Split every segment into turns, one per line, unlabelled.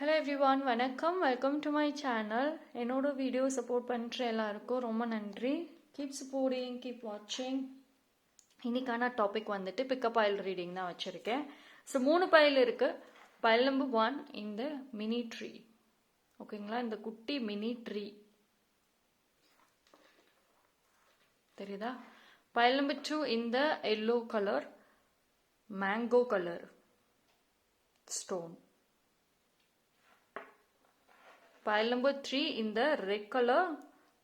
Hello everyone, வணக்கம். Welcome to my channel. என்னோட video support பண்ணுற எல்லாருக்கும் ரொம்ப நன்றி. கீப் சப்போர்ட்டிங், கீப் வாட்சிங். இன்னைக்கான டாபிக் வந்துட்டு பிக்கப் பைல் ரீடிங் தான் வச்சுருக்கேன். ஸோ 3 பைல் இருக்குது. பைல் நம்பர் 1 இந்த மினி ட்ரீ. ஓகேங்களா, இந்த குட்டி மினி ட்ரீ தெரியுதா? பைல் நம்பர் 2 இந்த yellow colour mango colour stone. Pile number 3 in the red color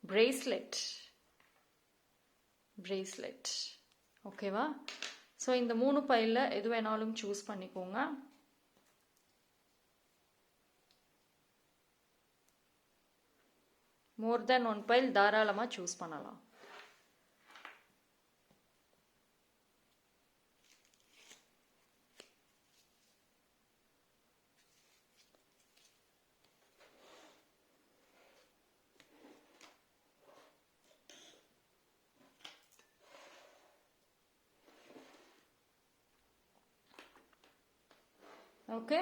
bracelet. ஓகேவா? ஸோ இந்த 3 பைலில் எது வேணாலும் சூஸ் பண்ணிக்கோங்க. மோர் தென் 1 பைல் தாராளமாக சூஸ் பண்ணலாம். ஓகே,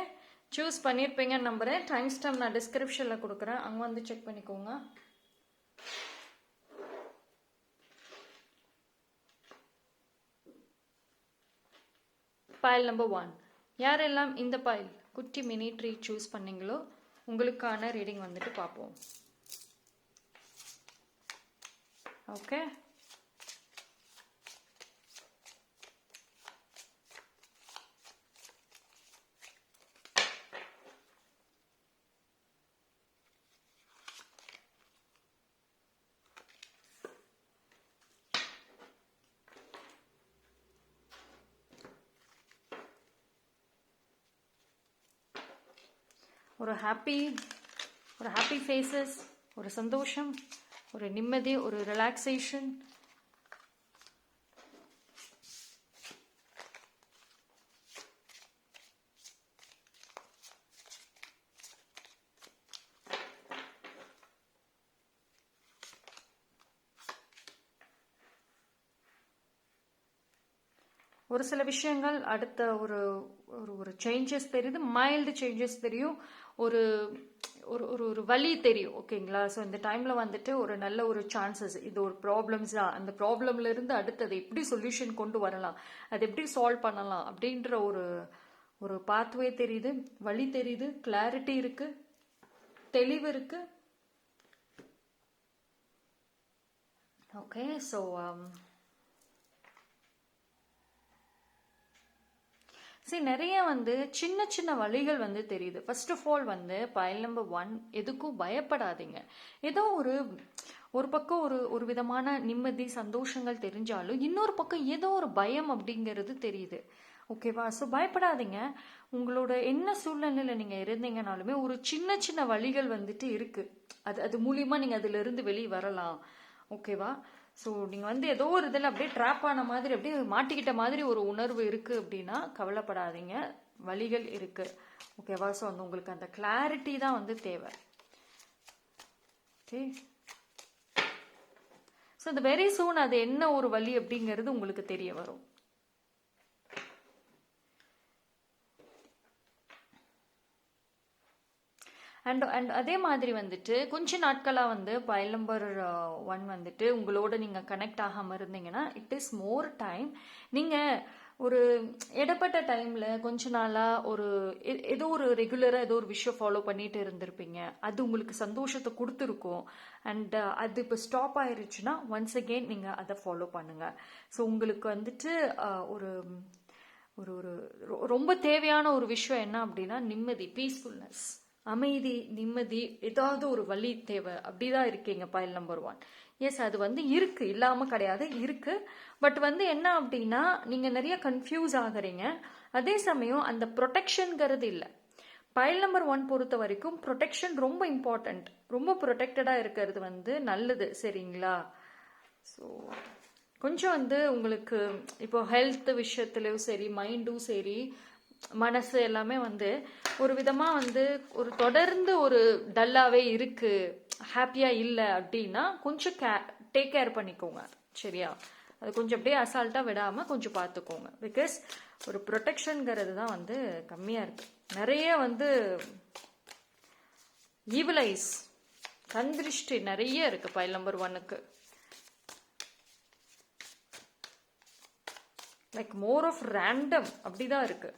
சூஸ் பண்ணியிருப்பீங்கன்னு நம்புகிறேன். டைம் ஸ்டாம்ப் நான் டிஸ்கிரிப்ஷனில் கொடுக்குறேன், அங்கே வந்து செக் பண்ணிக்கோங்க. பைல் நம்பர் 1, யாரெல்லாம் இந்த பைல் குட்டி மினி ட்ரீ சூஸ் பண்ணீங்களோ உங்களுக்கான ரீடிங் வந்துட்டு பார்ப்போம். ஓகே, ஒரு ஹாப்பி ஃபேஸஸ், ஒரு சந்தோஷம், ஒரு நிம்மதி, ஒரு ரிலாக்ஸேஷன். ஒரு சில விஷயங்கள் அடுத்த ஒரு ஒரு சேஞ்சஸ் தெரியுது, மைல்டு சேஞ்சஸ் தெரியும், ஒரு ஒரு வழி தெரியும். ஓகேங்களா? ஸோ இந்த டைமில் வந்துட்டு ஒரு நல்ல ஒரு சான்சஸ், இது ஒரு ப்ராப்ளம்ஸ் தான், அந்த ப்ராப்ளம்ல இருந்து அடுத்தது எப்படி சொல்யூஷன் கொண்டு வரலாம், அது எப்படி சால்வ் பண்ணலாம் அப்படின்ற ஒரு பாத்வே தெரியுது, வழி தெரியுது, கிளாரிட்டி இருக்கு, தெளிவு இருக்கு. ஓகே, ஸோ நிறைய சின்ன சின்ன வழிகள் தெரியுது. First of all pile number 1 எதுக்கும் பயப்படாதீங்க. ஏதோ ஒரு பக்கம் ஒரு விதமான நிம்மதி சந்தோஷங்கள் தெரிஞ்சாலும் இன்னொரு பக்கம் ஏதோ ஒரு பயம் அப்படிங்கிறது தெரியுது. ஓகேவா? ஸோ பயப்படாதீங்க. உங்களோட என்ன சூழ்நிலையில் நீங்கள் இருந்தீங்கனாலுமே ஒரு சின்ன சின்ன வழிகள் இருக்கு. அது மூலியமா நீங்கள் அதுல இருந்து வெளியே வரலாம். ஓகேவா? ஸோ நீங்கள் ஏதோ ஒரு இதில் அப்படியே ட்ராப் ஆன மாதிரி, அப்படியே மாட்டிக்கிட்ட மாதிரி ஒரு உணர்வு இருக்குது அப்படின்னா கவலைப்படாதீங்க, வழிகள் இருக்குது. ஓகேவா? ஸோ உங்களுக்கு அந்த கிளாரிட்டி தான் தேவை. ஓகே, ஸோ அந்த வெரி சூன் அது என்ன ஒரு வழி அப்படிங்கிறது உங்களுக்கு தெரிய வரும். அண்ட் அதே மாதிரி கொஞ்ச நாட்களாக பைல் நம்பர் 1 உங்களோட நீங்கள் கனெக்ட் ஆகாமல் இருந்தீங்கன்னா இட் இஸ் மோர் டைம். நீங்கள் ஒரு இடப்பட்ட டைமில் கொஞ்ச நாளாக ஏதோ ஒரு ரெகுலராக ஏதோ ஒரு விஷயம் ஃபாலோ பண்ணிட்டு இருந்திருப்பீங்க. அது உங்களுக்கு சந்தோஷத்தை கொடுத்துருக்கும். அண்ட் அது இப்போ ஸ்டாப் ஆயிருச்சுன்னா ஒன்ஸ் அகெயின் நீங்கள் அதை ஃபாலோ பண்ணுங்கள். ஸோ உங்களுக்கு ஒரு ஒரு ரொம்ப தேவையான ஒரு விஷயம் என்ன அப்படின்னா நிம்மதி, பீஸ்ஃபுல்னஸ், அமைதி, நிம்மதி, ஏதாவது ஒரு வழி தேவை. அப்படிதான் இருக்கீங்க பைல் நம்பர் 1. எஸ், அது இருக்கு, இல்லாம கிடையாது, இருக்கு. பட் என்ன அப்படின்னா நீங்க நிறைய கன்ஃபியூஸ் ஆகுறீங்க. அதே சமயம் அந்த ப்ரொடெக்ஷன்ங்கிறது இல்லை. பைல் நம்பர் 1 பொறுத்த வரைக்கும் ப்ரொடெக்ஷன் ரொம்ப இம்பார்ட்டன்ட். ரொம்ப ப்ரொடெக்டடா இருக்கிறது நல்லது. சரிங்களா? ஸோ கொஞ்சம் உங்களுக்கு இப்போ ஹெல்த் விஷயத்துலயும் சரி, மைண்டும் சரி, மனசு எல்லாமே ஒரு விதமா ஒரு தொடர்ந்து ஒரு டல்லாவே இருக்கு, ஹாப்பியா இல்லை அப்படின்னா கொஞ்சம் டேக் கேர் பண்ணிக்கோங்க. சரியா? அது கொஞ்சம் அப்படியே அசால்ட்டா விடாம கொஞ்சம் பார்த்துக்கோங்க. பிகாஸ் ஒரு ப்ரொடெக்ஷன்ங்கிறது தான் கம்மியா இருக்கு. நிறைய ஈவில் ஐஸ், கண் திருஷ்டி நிறைய இருக்கு பைல் நம்பர் 1க்கு. லைக் மோர் ஆஃப் ரேண்டம் அப்படிதான் இருக்கு.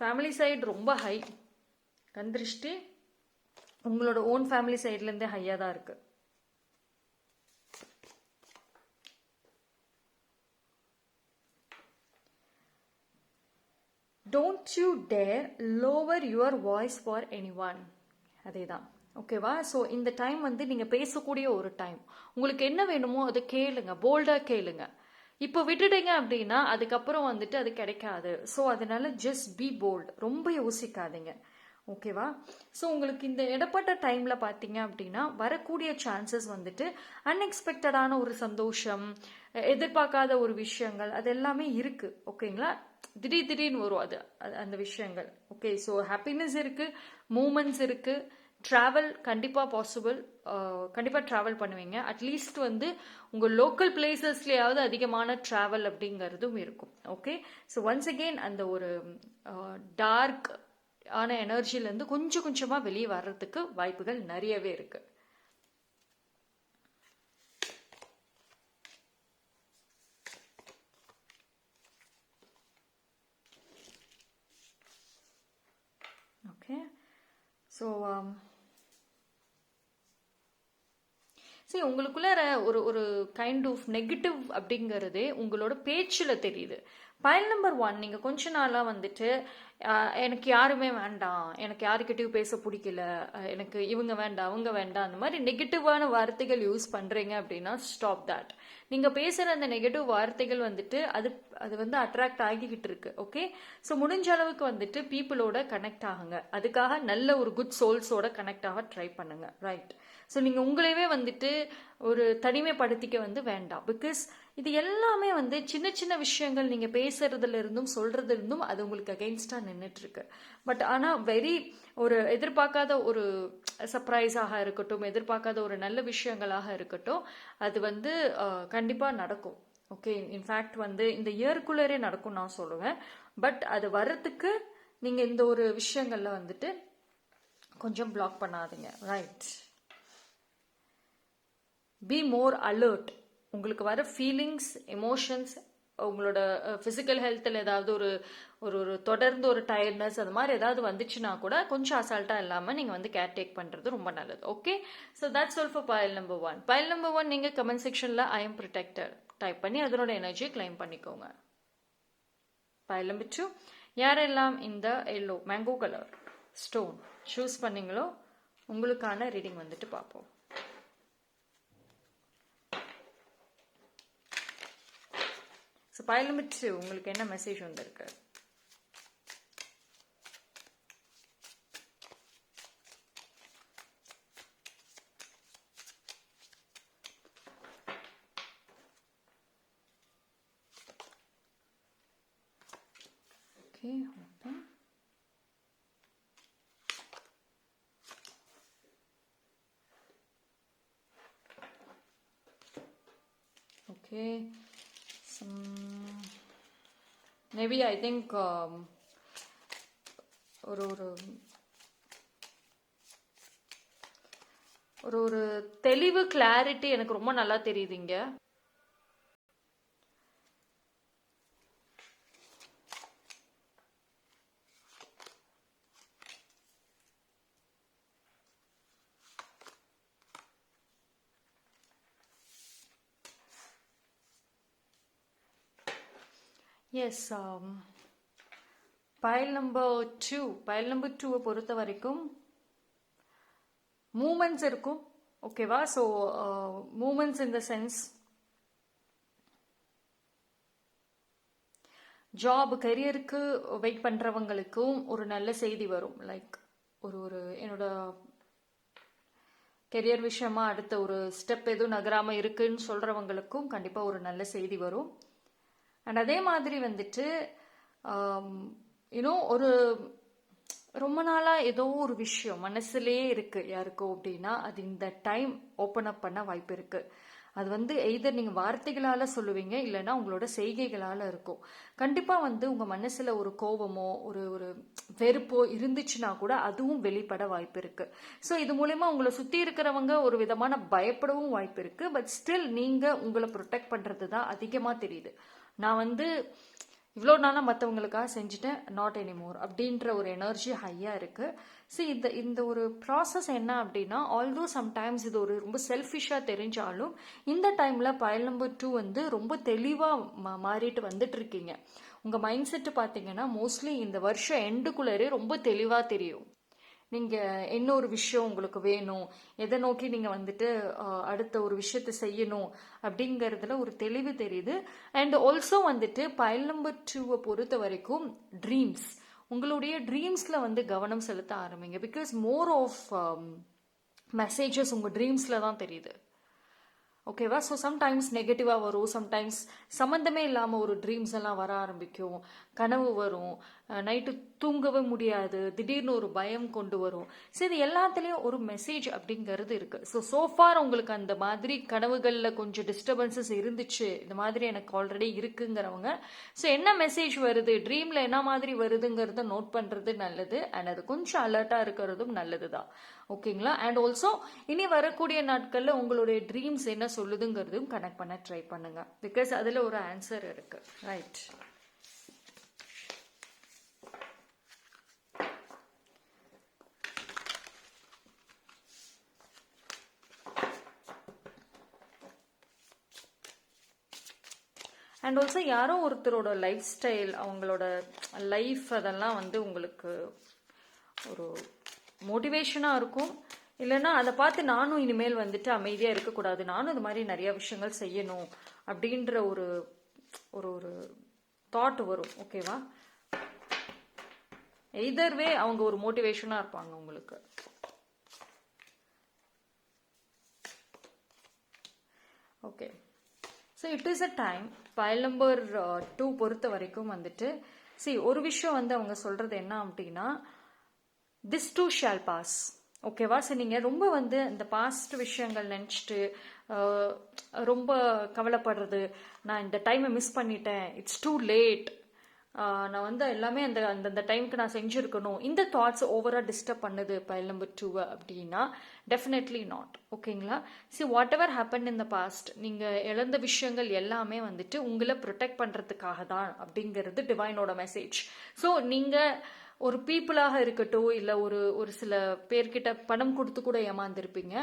ஃபேமிலி சைடு ரொம்ப ஹை. கண் திருஷ்டி உங்களோட ஓன் ஃபேமிலி சைட்லேருந்தே ஹையாக தான் இருக்கு. Don't you dare lower your voice for anyone. அதே தான். ஓகேவா? ஸோ இந்த டைம் வந்து நீங்கள் பேசக்கூடிய ஒரு டைம். உங்களுக்கு என்ன வேணுமோ அதை கேளுங்க, போல்டாக கேளுங்க. இப்போ விட்டுட்டீங்க அப்படின்னா அதுக்கப்புறம் வந்துட்டு அது கிடைக்காது. ஸோ அதனால ஜஸ்ட் பி போல்ட், ரொம்ப யோசிக்காதீங்க. ஓகேவா? ஸோ உங்களுக்கு இந்த இடப்பட்ட டைமில் பார்த்தீங்க அப்படின்னா வரக்கூடிய சான்சஸ் வந்துட்டு அன்எக்ஸ்பெக்டடான ஒரு சந்தோஷம், எதிர்பார்க்காத ஒரு விஷயங்கள், அது எல்லாமே இருக்குது. ஓகேங்களா? திடீர்னு வரும் அது அந்த விஷயங்கள். ஓகே, ஸோ ஹாப்பினஸ் இருக்குது, மூமெண்ட்ஸ் இருக்குது. ட்ராவல் கண்டிப்பாக பாசிபிள். கண்டிப்பாக ட்ராவல் பண்ணுவீங்க. அட்லீஸ்ட் வந்து உங்கள் லோக்கல் பிளேசஸ்லேயாவது அதிகமான ட்ராவல் அப்படிங்கிறதும் இருக்கும். ஓகே, ஸோ ஒன்ஸ் அகெயின் அந்த ஒரு டார்க் ஆன எனர்ஜிலேருந்து கொஞ்சம் கொஞ்சமாக வெளியே வர்றதுக்கு வாய்ப்புகள் நிறையவே இருக்கு. ஓகே, ஸோ சரி, உங்களுக்குள்ள ஒரு ஒரு கைண்ட் ஆஃப் நெகட்டிவ் அப்படிங்கிறதே உங்களோட பேச்சில் தெரியுது. பைல் நம்பர் 1 நீங்கள் கொஞ்ச நாளாக வந்துட்டு எனக்கு யாருமே வேண்டாம், எனக்கு யாருக்கிட்டையும் பேச பிடிக்கல, எனக்கு இவங்க வேண்டாம் அவங்க வேண்டாம், அந்த மாதிரி நெகட்டிவான வார்த்தைகள் யூஸ் பண்ணுறீங்க அப்படின்னா ஸ்டாப் தட். நீங்கள் பேசுகிற அந்த நெகட்டிவ் வார்த்தைகள் வந்துட்டு அது வந்து அட்ராக்ட் ஆகிக்கிட்டு இருக்கு. ஓகே, ஸோ முடிஞ்ச அளவுக்கு வந்துட்டு பீப்புளோட கனெக்ட் ஆகுங்க. அதுக்காக நல்ல ஒரு குட் சோல்ஸோட கனெக்ட் ஆக ட்ரை பண்ணுங்க. ரைட்? ஸோ நீங்கள் உங்களையவே வந்துட்டு ஒரு தனிமைப்படுத்திக்க வந்து வேண்டாம். பிகாஸ் இது எல்லாமே வந்து சின்ன சின்ன விஷயங்கள் நீங்கள் பேசுறதுல இருந்தும் சொல்றதுல இருந்தும் அது உங்களுக்கு அகெயின்ஸ்டாக நின்றுட்டு இருக்கு. பட் ஆனால் வெரி ஒரு எதிர்பார்க்காத ஒரு சர்ப்ரைஸாக இருக்கட்டும், எதிர்பார்க்காத ஒரு நல்ல விஷயங்களாக இருக்கட்டும், அது வந்து கண்டிப்பாக நடக்கும். ஓகே, இன்ஃபேக்ட் வந்து இந்த இயர்க்குள்ளரே நடக்கும் நான் சொல்லுவேன். பட் அது வர்றதுக்கு நீங்கள் இந்த ஒரு விஷயங்கள்ல வந்துட்டு கொஞ்சம் பிளாக் பண்ணாதீங்க. ரைட்? Be more alert. உங்களுக்கு வர ஃபீலிங்ஸ், எமோஷன்ஸ், உங்களோட ஃபிசிக்கல் ஹெல்த்தில் ஏதாவது ஒரு ஒரு தொடர்ந்து ஒரு டயர்ட்னஸ் அது மாதிரி ஏதாவது வந்துச்சுன்னா கூட கொஞ்சம் அசால்ட்டாக இல்லாமல் நீங்கள் வந்து கேர் டேக் பண்ணுறது ரொம்ப நல்லது. Okay, so that's all for file number 1. File number 1 நீங்கள் கமெண்ட் செக்ஷனில் ஐ எம் ப்ரொடெக்டட் டைப் பண்ணி அதனோட எனர்ஜியை கிளைம் பண்ணிக்கோங்க. பைல் நம்பர் 2, யாரெல்லாம் இந்த yellow mango colour stone choose பண்ணீங்களோ உங்களுக்கான ரீடிங் வந்துட்டு பார்ப்போம். ஸோ பைல் நம்பர் 2 உங்களுக்கு என்ன மெசேஜ் வந்திருக்கு? Okay, open. Okay, maybe I think ஒரு ஒரு ஒரு ஒரு தெளிவு, கிளாரிட்டி எனக்கு ரொம்ப நல்லா தெரியுதுங்க. எஸ், பைல் நம்பர் 2 பொறுத்த வரைக்கும் மூமெண்ட்ஸ் இருக்கும். ஓகேவா? So moments in the sense job, கரியருக்கு வெயிட் பண்ணுறவங்களுக்கும் ஒரு நல்ல செய்தி வரும். லைக் ஒரு என்னோட கெரியர் விஷயமா அடுத்த ஒரு ஸ்டெப் எதுவும் நகராமல் இருக்குன்னு சொல்கிறவங்களுக்கும் கண்டிப்பாக ஒரு நல்ல செய்தி வரும். அண்ட் அதே மாதிரி வந்துட்டு ஒரு ரொம்ப நாளாக ஏதோ ஒரு விஷயம் மனசுலேயே இருக்குது யாருக்கோ அப்படின்னா அது இந்த டைம் ஓப்பன் அப் பண்ண வாய்ப்பு இருக்குது. அது வந்து எய்தர் நீங்கள் வார்த்தைகளால் சொல்லுவீங்க, இல்லைன்னா உங்களோட செய்கைகளால் இருக்கும். கண்டிப்பாக வந்து உங்கள் மனசில் ஒரு கோபமோ ஒரு ஒரு வெறுப்போ இருந்துச்சுன்னா கூட அதுவும் வெளிப்பட வாய்ப்பு இருக்குது. ஸோ இது மூலயமா உங்களை சுற்றி இருக்கிறவங்க ஒரு விதமான பயப்படவும் வாய்ப்பு இருக்குது. பட் ஸ்டில் நீங்கள் உங்களை ப்ரொடெக்ட் பண்ணுறது தான் அதிகமாக தெரியுது. நான் வந்து இவ்வளோ நாளாக மற்றவங்களுக்காக செஞ்சுட்டேன், நாட் எனிமோர் அப்படின்ற ஒரு எனர்ஜி ஹையாக இருக்குது. ஸோ இந்த ஒரு ப்ராசஸ் என்ன அப்படின்னா, ஆல்தோ சம்டைம்ஸ் இது ஒரு ரொம்ப செல்ஃபிஷாக தெரிஞ்சாலும் இந்த டைமில் பயல் நம்பர் 2 வந்து ரொம்ப தெளிவாக மாறிட்டு வந்துட்டு இருக்கீங்க. உங்கள் மைண்ட் செட்டு பார்த்தீங்கன்னா மோஸ்ட்லி இந்த வருஷம் எண்டுக்குள்ளரே ரொம்ப தெளிவாக தெரியும். நீங்கள் என்ன ஒரு விஷயம் உங்களுக்கு வேணும், எதை நோக்கி நீங்கள் வந்துட்டு அடுத்த ஒரு விஷயத்தை செய்யணும் அப்படிங்கிறதுல ஒரு தெளிவு தெரியுது. அண்ட் ஆல்சோ வந்துட்டு பயல் நம்பர் 2 பொறுத்த வரைக்கும் ட்ரீம்ஸ், உங்களுடைய ட்ரீம்ஸில் வந்து கவனம் செலுத்த ஆரம்பிங்க. பிகாஸ் மோர் ஆஃப் மெசேஜஸ் உங்கள் ட்ரீம்ஸில் தான் தெரியுது. ஓகேவா? ஸோ சம்டைம்ஸ் நெகட்டிவாக வரும், சம்டைம்ஸ் சம்மந்தமே இல்லாமல் ஒரு ட்ரீம்ஸ் எல்லாம் வர ஆரம்பிக்கும், கனவு வரும், நைட்டு தூங்கவே முடியாது, திடீர்னு ஒரு பயம் கொண்டு வரும். ஸோ இது எல்லாத்துலேயும் ஒரு மெசேஜ் அப்படிங்கிறது இருக்குது. ஸோஃபார் உங்களுக்கு அந்த மாதிரி கனவுகளில் கொஞ்சம் டிஸ்டர்பன்சஸ் இருந்துச்சு, இந்த மாதிரி எனக்கு ஆல்ரெடி இருக்குங்கிறவங்க, ஸோ என்ன மெசேஜ் வருது, ட்ரீமில் என்ன மாதிரி வருதுங்கிறத நோட் பண்ணுறது நல்லது. அண்ட் அது கொஞ்சம் அலர்ட்டாக இருக்கிறதும் நல்லது தான். ஓகேங்களா? அண்ட் ஆல்சோ இனி வரக்கூடிய நாட்களில் உங்களுடைய ட்ரீம்ஸ் என்ன சொல்லுதுங்கிறதும் கனெக்ட் பண்ண ட்ரை பண்ணுங்க. பிகாஸ் அதில் ஒரு ஆன்சர் இருக்கு. ரைட். அண்ட் ஆல்சோ யாரோ ஒருத்தரோட லைஃப் ஸ்டைல், அவங்களோட லைஃப், அதெல்லாம் வந்து உங்களுக்கு ஒரு மோட்டிவேஷனாக இருக்கும். இல்லைன்னா அதை பார்த்து நானும் இனிமேல் வந்துட்டு அமைதியாக இருக்கக்கூடாது, நானும் இது மாதிரி நிறைய விஷயங்கள் செய்யணும் அப்படின்ற ஒரு ஒரு ஒரு தாட் வரும். ஓகேவா? எய்தர் வே அவங்க ஒரு மோட்டிவேஷனாக இருப்பாங்க உங்களுக்கு. Okay. So it is a time. பயல் நம்பர் 2 பொறுத்த வரைக்கும் வந்துட்டு ஒரு விஷயம் வந்து அவங்க சொல்கிறது என்ன அப்படின்னா, திஸ் டூ ஷால் பாஸ். ஓகேவா? ஸோ நீங்கள் ரொம்ப வந்து இந்த பாஸ்ட் விஷயங்கள் நினச்சிட்டு ரொம்ப கவலைப்படுறது, நான் இந்த டைமை மிஸ் பண்ணிட்டேன், இட்ஸ் டூ லேட், நான் வந்து எல்லாமே அந்த அந்த டைமுக்கு நான் செஞ்சுருக்கணும், இந்த தாட்ஸ் ஓவராக டிஸ்டர்ப் பண்ணுது பயல் நம்பர் 2 அப்படின்னா டெஃபினெட்லி நாட். ஓகேங்களா? Whatever happen in the past, நீங்கள் இழந்த விஷயங்கள் எல்லாமே வந்துட்டு உங்களை ப்ரொடெக்ட் பண்ணுறதுக்காக தான் அப்படிங்கிறது டிவைனோட மெசேஜ். ஸோ நீங்கள் ஒரு பீப்புளாக இருக்கட்டும், இல்லை ஒரு ஒரு சில பேர்கிட்ட பணம் கொடுத்து கூட ஏமாந்துருப்பீங்க,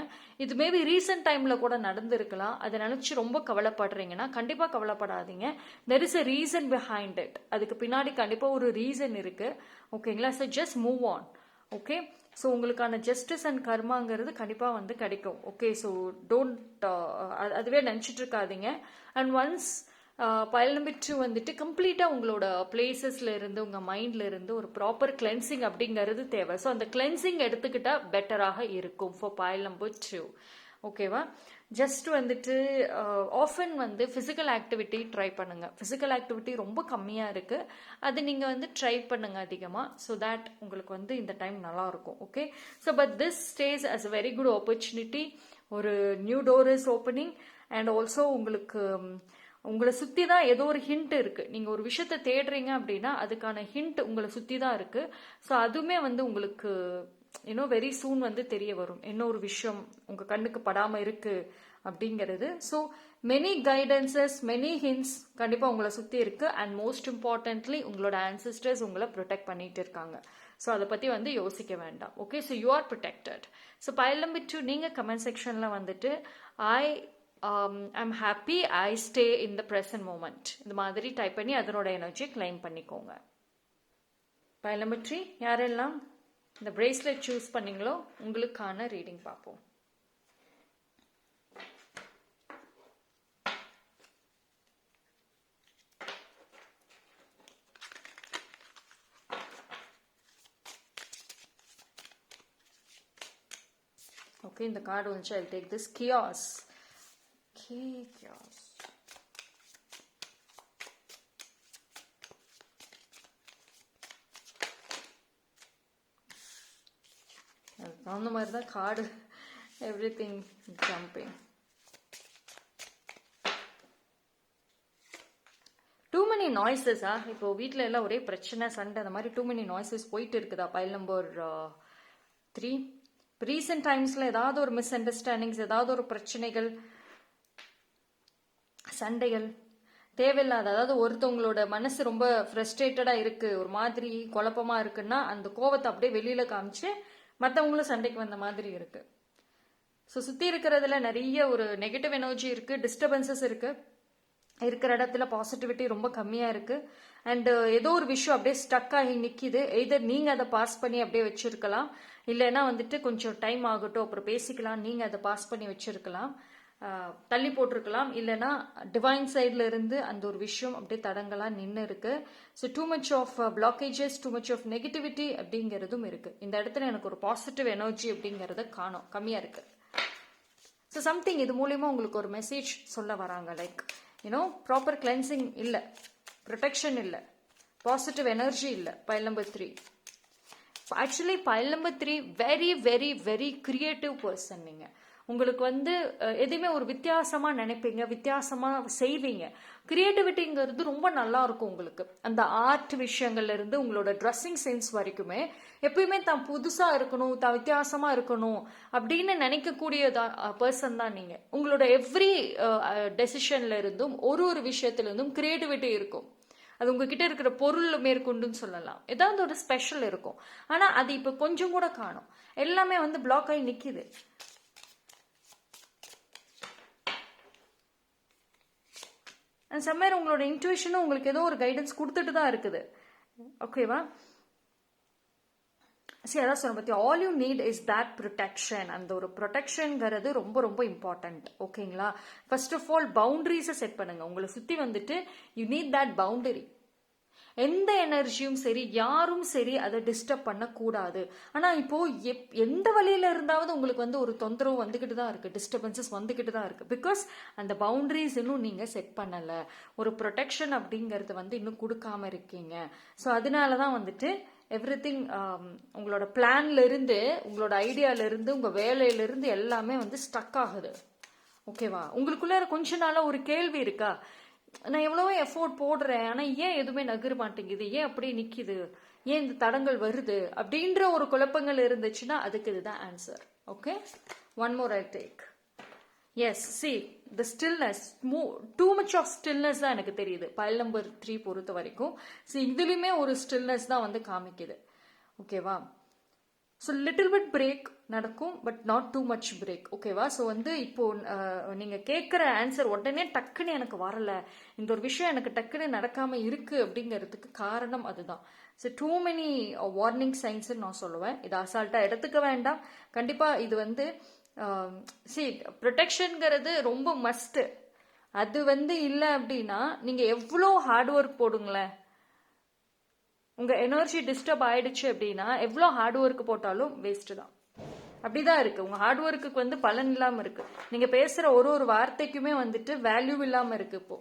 இது மேபி ரீசெண்ட் டைமில் கூட நடந்திருக்கலாம். அதை நினச்சி ரொம்ப கவலைப்படுறீங்கன்னா கண்டிப்பாக கவலைப்படாதீங்க. There is a reason behind it. அதுக்கு பின்னாடி கண்டிப்பாக ஒரு ரீசன் இருக்குது. ஓகேங்களா? So just move on. Okay. So உங்களுக்கான ஜஸ்டிஸ் அண்ட் கர்மாங்கிறது கண்டிப்பாக வந்து கிடைக்கும். ஓகே. ஸோ டோன்ட் அதுவே நினச்சிட்டு இருக்காதீங்க. அண்ட் ஒன்ஸ் பயல் நம்பர் 2 வந்துட்டு கம்ப்ளீட்டாக உங்களோட பிளேசஸ்ல இருந்து, உங்கள் மைண்ட்ல இருந்து ஒரு ப்ராப்பர் கிளென்சிங் அப்படிங்கிறது தேவை. ஸோ அந்த கிளென்சிங் எடுத்துக்கிட்டால் பெட்டராக இருக்கும் ஃபார் பயல் நம்பர் 2. ஓகேவா? ஜஸ்ட் வந்துட்டு ஆஃபன் வந்து ஃபிசிக்கல் ஆக்டிவிட்டி ட்ரை பண்ணுங்க. ஃபிசிக்கல் ஆக்டிவிட்டி ரொம்ப கம்மியாக இருக்குது, அது நீங்கள் வந்து ட்ரை பண்ணுங்க அதிகமாக. ஸோ தேட் உங்களுக்கு வந்து இந்த டைம் நல்லா இருக்கும். Okay. So but this stays as a very good opportunity. ஒரு new door is opening. And also உங்களுக்கு உங்களை சுற்றி தான் ஏதோ ஒரு ஹிண்ட் இருக்குது. நீங்கள் ஒரு விஷயத்தை தேடுறீங்க அப்படின்னா அதுக்கான ஹிண்ட் உங்களை சுற்றி தான் இருக்குது. ஸோ அதுவுமே வந்து உங்களுக்கு இன்னும் வெரி சூன் வந்து தெரிய வரும், என்ன ஒரு விஷயம் உங்கள் கண்ணுக்கு படாமல் இருக்குது அப்படிங்கிறது. So many guidances, many hints கண்டிப்பாக உங்களை சுற்றி இருக்குது. அண்ட் மோஸ்ட் இம்பார்ட்டன்ட்லி உங்களோட ஆன்சிஸ்டர்ஸ் உங்களை ப்ரொடெக்ட் பண்ணிட்டு இருக்காங்க. ஸோ அதை பற்றி வந்து யோசிக்க வேண்டாம். Okay. So you are protected. So பயல் நம்பர் 2 நீங்கள் கமெண்ட் செக்ஷனில் வந்துட்டு I'm happy, I stay in the present moment, இந்த மாதிரி டைப் பண்ணி அதனோட எனர்ஜி கிளைம் பண்ணிக்கோங்க. பயல் நம்பர் 3 யாரெல்லாம் இந்த பிரேஸ்லெட் சூஸ் பண்ணீங்களோ உங்களுக்கான ரீடிங் பார்ப்போம். ஓகே. இந்த கார்டு வந்துச்சு. I'll take this chaos. Chaos. அந்த மாதிரி தான் கார்டு, எவ்ரிதிங் ஜம்பிங். மெனி நாய்ஸஸா இப்போ வீட்டில் எல்லாம் ஒரே பிரச்சனை சண்டை அந்த மாதிரி டூ மெனி நாய்ஸஸ் போயிட்டு இருக்குதா பைல் நம்பர் 3? ரீசெண்ட் டைம்ஸ்ல ஏதாவது ஒரு மிஸ் அண்டர்ஸ்டாண்டிங்ஸ், ஏதாவது ஒரு பிரச்சனைகள், சண்டைகள் தேவையில்லாத, அதாவது ஒருத்தவங்களோட மனசு ரொம்ப ஃப்ரஸ்ட்ரேட்டடா இருக்கு, ஒரு மாதிரி குழப்பமா இருக்குன்னா அந்த கோவத்தை அப்படியே வெளியில காமிச்சு மற்றவங்களும் சண்டைக்கு வந்த மாதிரி இருக்கு. ஸோ சுத்தி இருக்கிறதுல நிறைய ஒரு நெகட்டிவ் எனர்ஜி இருக்கு, டிஸ்டர்பன்சஸ் இருக்கு, இருக்கிற இடத்துல பாசிட்டிவிட்டி ரொம்ப கம்மியா இருக்கு. அண்ட் ஏதோ ஒரு விஷயம் அப்படியே ஸ்டக் ஆகி நிக்குது. எய்தர் நீங்க அதை பாஸ் பண்ணி அப்படியே வச்சிருக்கலாம், இல்லைன்னா வந்துட்டு கொஞ்சம் டைம் ஆகட்டும் அப்புறம் பேசிக்கலாம், நீங்க அதை பாஸ் பண்ணி வச்சிருக்கலாம், தள்ளி போட்டிருக்கலாம், இல்லைன்னா டிவைன் சைட்ல இருந்து அந்த ஒரு விஷயம் அப்படியே தடங்களா நின்று இருக்கு. So too much of blockages, too much of negativity அப்படிங்கிறதும் இருக்கு. இந்த இடத்துல எனக்கு ஒரு பாசிட்டிவ் எனர்ஜி அப்படிங்கறத காணும், கம்மியா இருக்கு. ஸோ சம்திங் இது மூலியமா உங்களுக்கு ஒரு மெசேஜ் சொல்ல வராங்க. லைக் ப்ராப்பர் கிளென்சிங் இல்லை, ப்ரொடெக்ஷன் இல்லை, பாசிட்டிவ் எனர்ஜி இல்லை. File number 3 actually file number 3 very very very creative person. நீங்க உங்களுக்கு எதுவுமே ஒரு வித்தியாசமா நினைப்பீங்க, வித்தியாசமா செய்வீங்க. கிரியேட்டிவிட்டிங்கிறது ரொம்ப நல்லா இருக்கும் உங்களுக்கு. அந்த ஆர்ட் விஷயங்கள்ல இருந்து உங்களோட ட்ரெஸ்ஸிங் சென்ஸ் வரைக்குமே எப்பயுமே தான் புதுசா இருக்கணும், தான் வித்தியாசமா இருக்கணும் அப்படின்னு நினைக்கக்கூடிய பர்சன் தான் நீங்க. உங்களோட எவ்ரி டெசிஷன்ல இருந்தும் ஒரு விஷயத்துல இருந்தும் கிரியேட்டிவிட்டி இருக்கும். அது உங்ககிட்ட இருக்கிற பொருள் மேற்கொண்டுன்னு சொல்லலாம், ஏதாவது ஒரு ஸ்பெஷல் இருக்கும். ஆனா அது இப்ப கொஞ்சம் கூட காணும், எல்லாமே பிளாக் ஆகி நிக்குது. சம்மேர் உங்களோட இன்ட்யூஷனும் உங்களுக்கு ஏதோ ஒரு கைடன்ஸ் கொடுத்துட்டு தான் இருக்குது. ஓகேவா? சரி, அதான் சொல்ல பத்தி all you need is that protection. அந்த ஒரு ப்ரொடெக்ஷன்ங்கிறது ரொம்ப ரொம்ப இம்பார்ட்டன்ட். ஓகேங்களா? ஃபர்ஸ்ட் ஆஃப் ஆல் பவுண்டரிஸை செட் பண்ணுங்க. உங்களை சுத்தி யூ நீட் தட் பவுண்டரி. எந்த எனர்ஜியும் சரி, யாரும் சரி அதை டிஸ்டர்ப் பண்ணக்கூடாது. ஆனா இப்போ எந்த வழியில இருந்தாவது உங்களுக்கு ஒரு தொந்தரவு வந்துகிட்டு தான் இருக்கு, டிஸ்டர்பன்சஸ் வந்துகிட்டு தான் இருக்கு. பிகாஸ் அந்த பவுண்டரிஸ் இன்னும் நீங்க செட் பண்ணல, ஒரு ப்ரொடெக்ஷன் அப்படிங்கறது இன்னும் கொடுக்காம இருக்கீங்க. ஸோ அதனாலதான் எவ்ரிதிங் உங்களோட பிளான்ல இருந்து, உங்களோட ஐடியால இருந்து, உங்க வேலையில இருந்து எல்லாமே ஸ்டக் ஆகுது. ஓகேவா? உங்களுக்குள்ள கொஞ்ச நாளா ஒரு கேள்வி இருக்கா, நான் எவ்வளவோ எஃபோர்ட் போடுறேன் ஆனா ஏன் எதுவுமே நகர மாட்டேங்குது, ஏன் அப்படியே நிக்குது, ஏன் இந்த தடங்கள் வருது அப்படின்ற ஒரு குழப்பங்கள் இருந்துச்சுன்னா அதுக்கு இதுதான் answer. Okay, one more I take. Yes, see the stillness, too much of stillness தான் எனக்கு தெரியுது பைல் நம்பர் 3 பொறுத்த வரைக்கும். ஸோ இதுலயுமே ஒரு ஸ்டில்னஸ் தான் காமிக்குது. ஓகேவா? ஸோ லிட்டில் பிட் பிரேக் நடக்கும், but not too much break. ஓகேவா? ஸோ இப்போ நீங்க கேட்குற ஆன்சர் உடனே டக்குன்னு எனக்கு வரல, இந்த ஒரு விஷயம் எனக்கு டக்குன்னு நடக்காம இருக்கு அப்படிங்கிறதுக்கு காரணம் அதுதான். So too many warning signs நான் சொல்லுவேன். இது அசால்ட்டா எடுத்துக்க வேண்டாம். கண்டிப்பா இது சி ப்ரொடெக்ஷன்ங்கிறது ரொம்ப மஸ்ட். அது இல்லை அப்படின்னா நீங்க எவ்வளோ ஹார்ட் ஒர்க் போடுங்களேன், உங்க எனர்ஜி டிஸ்டர்ப் ஆயிடுச்சு அப்படின்னா எவ்வளோ ஹார்ட் ஒர்க் போட்டாலும் வேஸ்ட் தான். அப்படிதான் இருக்கு. உங்க ஹார்ட் ஒர்க்குக்கு பலன் இல்லாம இருக்கு. நீங்க பேசுற ஒரு வார்த்தைக்குமே வேல்யூ இல்லாம இருக்கு இப்போ.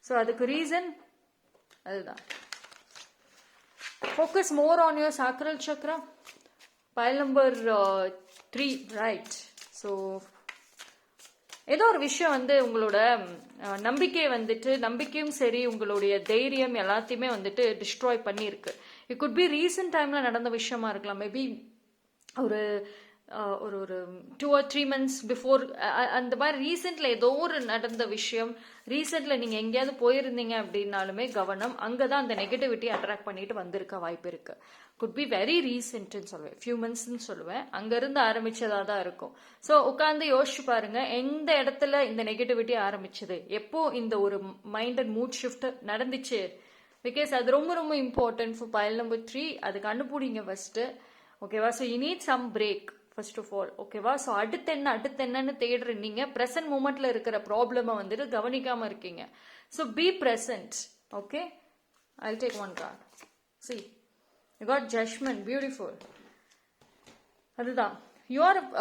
ஸோ அதுக்கு ரீசன் அதுதான். Focus more on your sacral Chakra. File number 3 right. So ஏதோ ஒரு விஷயம் உங்களோட நம்பிக்கை நம்பிக்கையும் சரி, உங்களுடைய தைரியம் எல்லாத்தையுமே டிஸ்ட்ராய் பண்ணியிருக்கு. இட் குட் பி ரீசெண்ட் டைம்ல நடந்த விஷயமா இருக்கலாம். மேபி ஒரு ஒரு 2 or 3 months பிஃபோர், அந்த மாதிரி ரீசெண்ட்ல ஏதோ ஒரு நடந்த விஷயம். ரீசெண்ட்ல நீங்க எங்கேயாவது போயிருந்தீங்க அப்படின்னாலுமே கவனம், அங்கதான் அந்த நெகட்டிவிட்டி அட்ராக்ட் பண்ணிட்டு வந்திருக்க வாய்ப்பு இருக்கு. குட் பி வெரி ரீசென்ட்னு சொல்லுவேன், ஃபியூ மந்த்ஸ்ன்னு சொல்லுவேன். அங்கிருந்து ஆரம்பிச்சதா தான் இருக்கும். ஸோ உட்காந்து யோசிச்சு பாருங்க, எந்த இடத்துல இந்த நெகட்டிவிட்டி ஆரம்பிச்சது, எப்போ இந்த ஒரு மைண்ட் அண்ட் மூட் ஷிஃப்ட் நடந்துச்சு. பிகாஸ் அது ரொம்ப ரொம்ப இம்பார்ட்டன்ட் ஃபார் பைல் நம்பர் 3. அது கண்டுபிடிங்க ஃபர்ஸ்ட். ஓகேவா? So you need some break first of all. ஓகேவா? ஸோ அடுத்து என்னன்னு தேடுற நீங்க பிரசன்ட் மூமெண்ட்ல இருக்கிற ப்ராப்ளமை கவனிக்காம இருக்கீங்க. So be present. Okay, I'll take one card. See you got judgement, beautiful. அதுதான்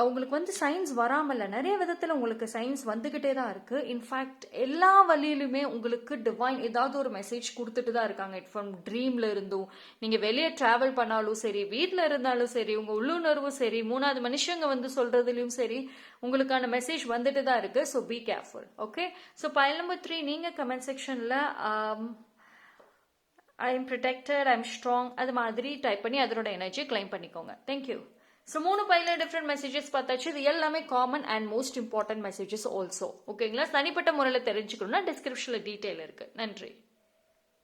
உங்களுக்கு சயின்ஸ் வராமல, நிறைய விதத்துல உங்களுக்கு சயின்ஸ் வந்துகிட்டே தான் இருக்கு. இன்ஃபேக்ட் எல்லா வழியிலுமே உங்களுக்கு டிவைன் ஏதாவது ஒரு மெசேஜ் கொடுத்துட்டு தான் இருக்காங்க. இட் ஃப்ரம் ட்ரீம்ல இருந்தும், நீங்க வெளியே டிராவல் பண்ணாலும் சரி, வீட்டுல இருந்தாலும் சரி, உங்க உள்ளுணர்வும் சரி, மூணாவது மனுஷங்க சொல்றதுலயும் சரி, உங்களுக்கான மெசேஜ் வந்துட்டு தான் இருக்கு. So be careful. Okay, so file number 3 நீங்க கமெண்ட் செக்ஷன்ல I am protected, I am strong, அது மாதிரி டைப் பண்ணி அதனோட எனர்ஜி கிளைம் பண்ணிக்கோங்க. தேங்க்யூ. ஸோ 3 பையில டிஃப்ரெண்ட் மெசேஜஸ் பார்த்தாச்சு. இது எல்லாமே common and most important messages also. ஓகேங்களா? தனிப்பட்ட முறையில் தெரிஞ்சுக்கணும்னா டிஸ்கிரிப்ஷனில் டீட்டெயில் இருக்கு. நன்றி.